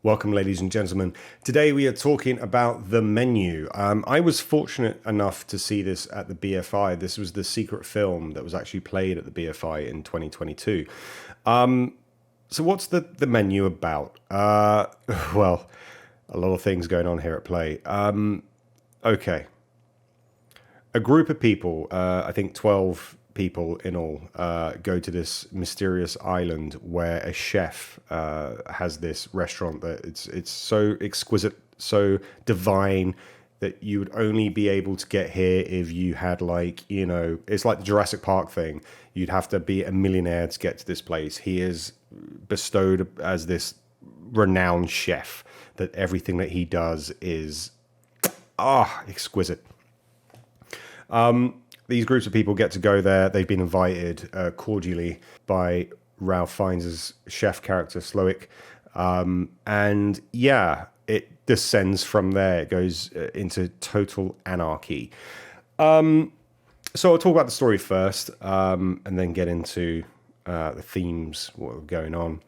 Welcome, ladies and gentlemen. Today we are talking about The Menu. I was fortunate enough to see this at the BFI. This was the secret film that was actually played at the BFI in 2022. So what's the Menu about? Well, a lot of things going on here at play. Okay. A group of people, I think 12 people in all, go to this mysterious island where a chef has this restaurant that it's so exquisite, so divine that you would only be able to get here if you had it's like the Jurassic Park thing. You'd have to be a millionaire to get to this place. He is bestowed as this renowned chef that everything that he does is exquisite. These groups of people get to go there. They've been invited cordially by Ralph Fiennes' chef character, Slowick. And yeah, it descends from there. It goes into total anarchy. So I'll talk about the story first, and then get into the themes, what are going on.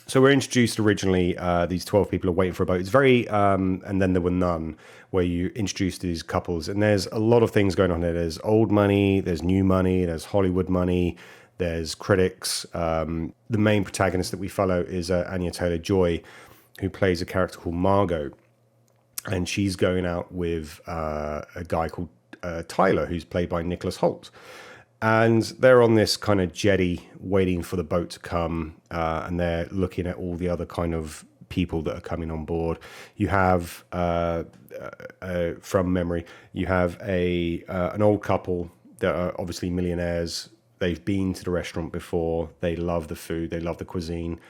So we're introduced originally, these 12 people are waiting for a boat. It's very, and then there were none, where you introduce these couples. And there's a lot of things going on here. There's old money, there's new money, there's Hollywood money, there's critics. The main protagonist that we follow is Anya Taylor-Joy, who plays a character called Margot. And she's going out with a guy called Tyler, who's played by Nicholas Hoult. And they're on this kind of jetty waiting for the boat to come, and they're looking at all the other kind of people that are coming on board. You have, from memory, you have an old couple that are obviously millionaires. They've been to the restaurant before. They love the food. They love the cuisine.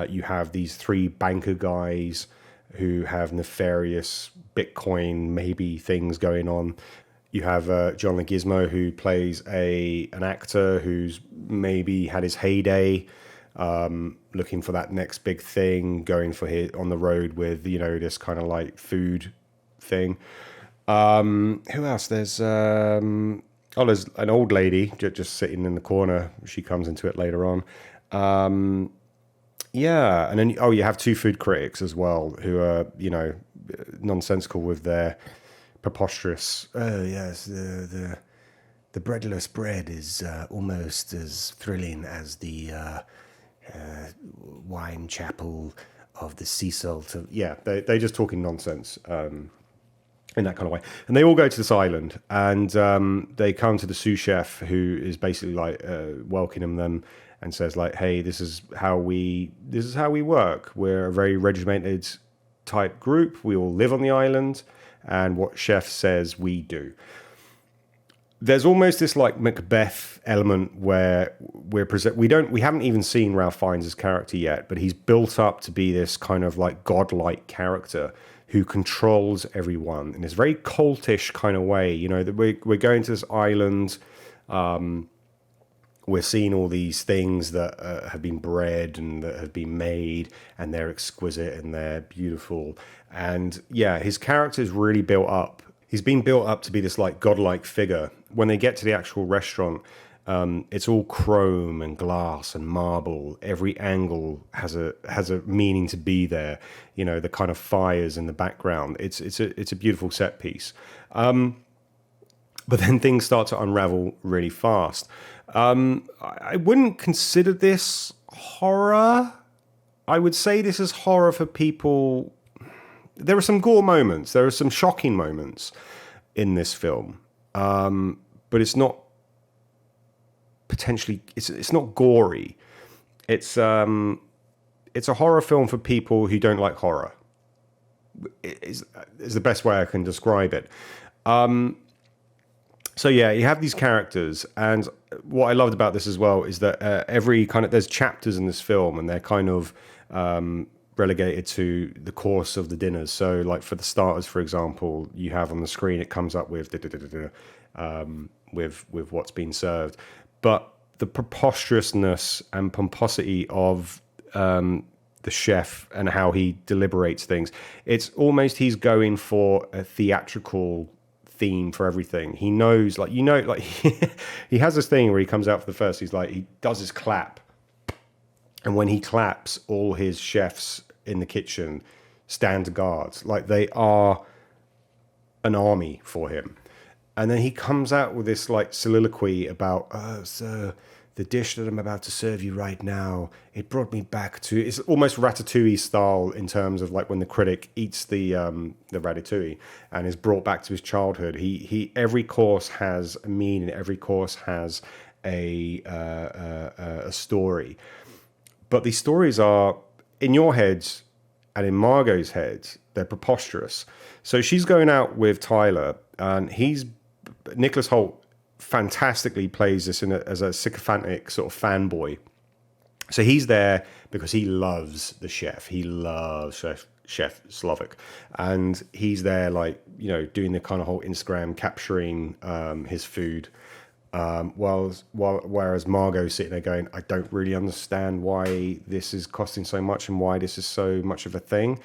You have these three banker guys who have nefarious Bitcoin maybe things going on. You have John Leguizamo, who plays an actor who's maybe had his heyday, looking for that next big thing, going for on the road with, this kind of like food thing. Who else? There's an old lady just sitting in the corner. She comes into it later on. Yeah, and then you have two food critics as well who are nonsensical with their preposterous. Oh yes, the breadless bread is almost as thrilling as the wine chapel of the sea salt. They're just talking nonsense in that kind of way. And they all go to this island, and they come to the sous chef, who is basically welcoming them and says hey, this is how we work. We're a very regimented type group. We all live on the island. And what chef says we do. There's almost this Macbeth element where we haven't even seen Ralph Fiennes' character yet, but he's built up to be this kind of godlike character who controls everyone in this very cultish kind of way. That we're going to this island. We're seeing all these things that have been bred and that have been made, and they're exquisite and they're beautiful. And yeah, his character is really built up. He's been built up to be this godlike figure. When they get to the actual restaurant, it's all chrome and glass and marble. Every angle has a meaning to be there. The kind of fires in the background. It's a beautiful set piece. But then things start to unravel really fast. I wouldn't consider this horror. I would say this is horror for people. There are some gore moments. There are some shocking moments in this film. But it's not potentially, it's not gory. It's a horror film for people who don't like horror. Is the best way I can describe it. So yeah, you have these characters, and what I loved about this as well is that there's chapters in this film, and they're kind of relegated to the course of the dinners. So for the starters, for example, you have on the screen, it comes up with with what's been served, but the preposterousness and pomposity of the chef and how he deliberates things, it's almost he's going for a theatrical theme for everything. He knows, he has this thing where he comes out for the first, he does his clap, and when he claps, all his chefs in the kitchen stand guard. Like, they are an army for him. And then he comes out with this like soliloquy about, sir, the dish that I'm about to serve you right now, it brought me back to, it's almost Ratatouille style in terms of like when the critic eats the ratatouille and is brought back to his childhood. He every course has a meaning, every course has a story. But these stories are, in your heads and in Margot's head, they're preposterous. So she's going out with Tyler, and Nicholas Hoult fantastically plays this as a sycophantic sort of fanboy. So he's there because he loves the chef. He loves Chef Slovak. And he's there, like, you know, doing the kind of whole Instagram capturing his food. Whereas Margot's sitting there going, I don't really understand why this is costing so much and why this is so much of a thing.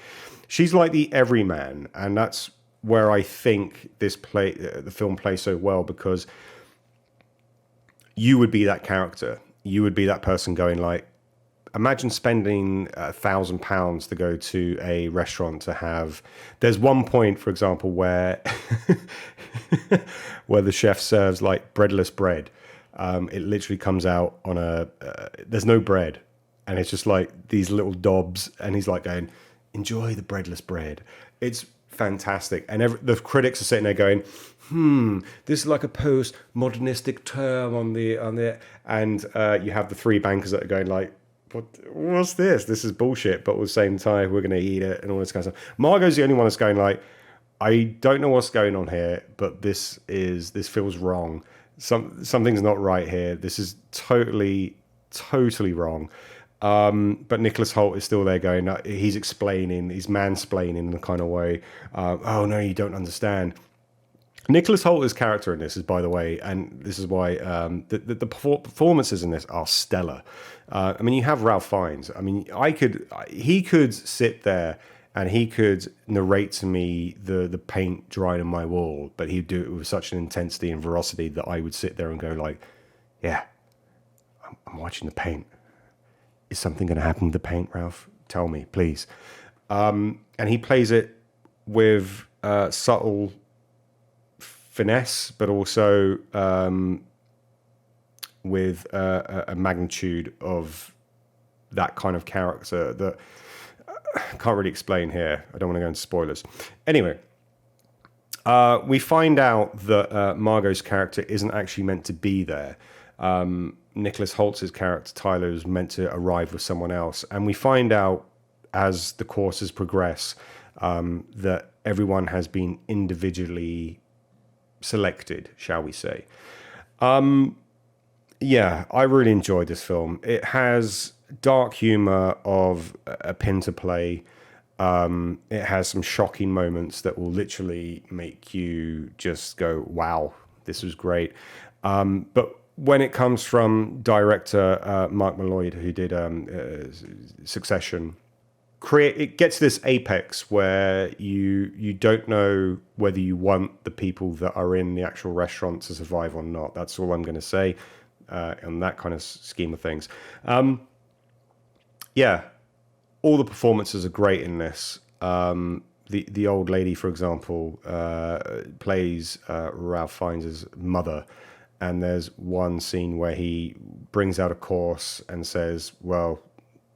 She's like the everyman, and that's where I think the film plays so well, because you would be that character. You would be that person going like, imagine spending £1,000 to go to a restaurant to have. There's one point, for example, where where the chef serves like breadless bread. It literally comes out on there's no bread, and it's just like these little dobs, and he's like going, enjoy the breadless bread. It's fantastic. And the critics are sitting there going, this is like a post-modernistic term on the and you have the three bankers that are going like, what's this? This is bullshit, but at the same time, we're going to eat it and all this kind of stuff. Margot's the only one that's going like, I don't know what's going on here, but this feels wrong. Something's not right here. This is totally wrong. But Nicholas Hoult is still there going, he's mansplaining in a kind of way. Oh no, you don't understand. Nicholas Hoult's character in this is, by the way, and this is why the performances in this are stellar. I mean, you have Ralph Fiennes. I mean, he could sit there and he could narrate to me the paint drying on my wall, but he'd do it with such an intensity and veracity that I would sit there and go like, yeah, I'm watching the paint. Is something going to happen with the paint, Ralph? Tell me, please. And he plays it with subtle finesse, but also with a magnitude of that kind of character that I can't really explain here. I don't want to go into spoilers. Anyway, we find out that Margot's character isn't actually meant to be there. Nicholas Holtz's character, Tyler, is meant to arrive with someone else. And we find out as the courses progress that everyone has been individually selected, shall we say. Yeah, I really enjoyed this film. It has dark humor of a pin to play. It has some shocking moments that will literally make you just go, wow, this was great. But when it comes from director Mark Malloy, who did Succession, it gets to this apex where you don't know whether you want the people that are in the actual restaurant to survive or not. That's all I'm going to say on that kind of scheme of things. Yeah, all the performances are great in this. The old lady, for example, plays Ralph Fiennes' mother. And there's one scene where he brings out a course and says, well,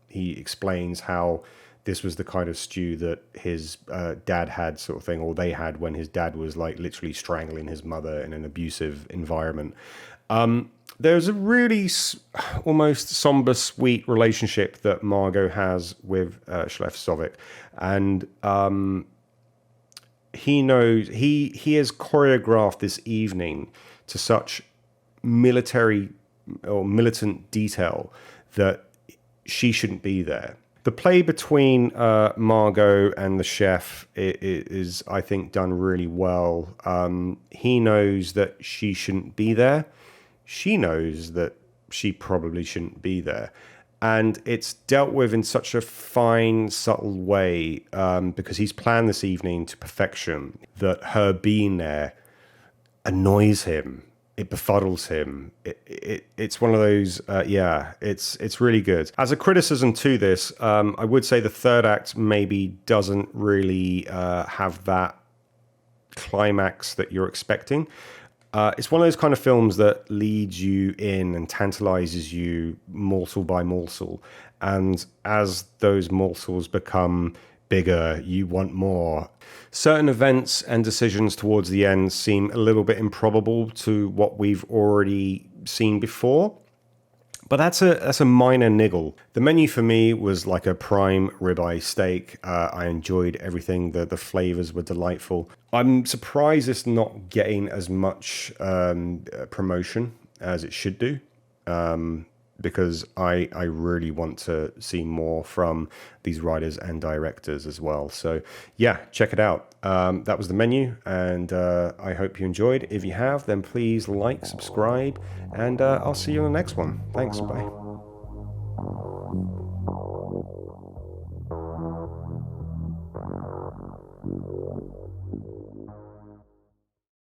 he explains how this was the kind of stew that his dad had, sort of thing, or they had when his dad was like literally strangling his mother in an abusive environment. There's a really almost somber, sweet relationship that Margot has with Chef Slovak. And he knows, he has choreographed this evening to such military or militant detail that she shouldn't be there. The play between Margot and the chef is, I think, done really well. He knows that she shouldn't be there. She knows that she probably shouldn't be there. And it's dealt with in such a fine, subtle way because he's planned this evening to perfection that her being there annoys him. it befuddles him. It's one of those, yeah, it's really good. As a criticism to this, I would say the third act maybe doesn't really have that climax that you're expecting. It's one of those kind of films that leads you in and tantalizes you morsel by morsel. And as those morsels become bigger, you want more. Certain events and decisions towards the end seem a little bit improbable to what we've already seen before. But that's a minor niggle. The menu for me was like a prime ribeye steak. I enjoyed everything. The flavors were delightful. I'm surprised it's not getting as much promotion as it should do. Because I really want to see more from these writers and directors as well. So yeah, check it out. That was the menu, and I hope you enjoyed. If you have, then please like, subscribe, and I'll see you on the next one. Thanks, bye.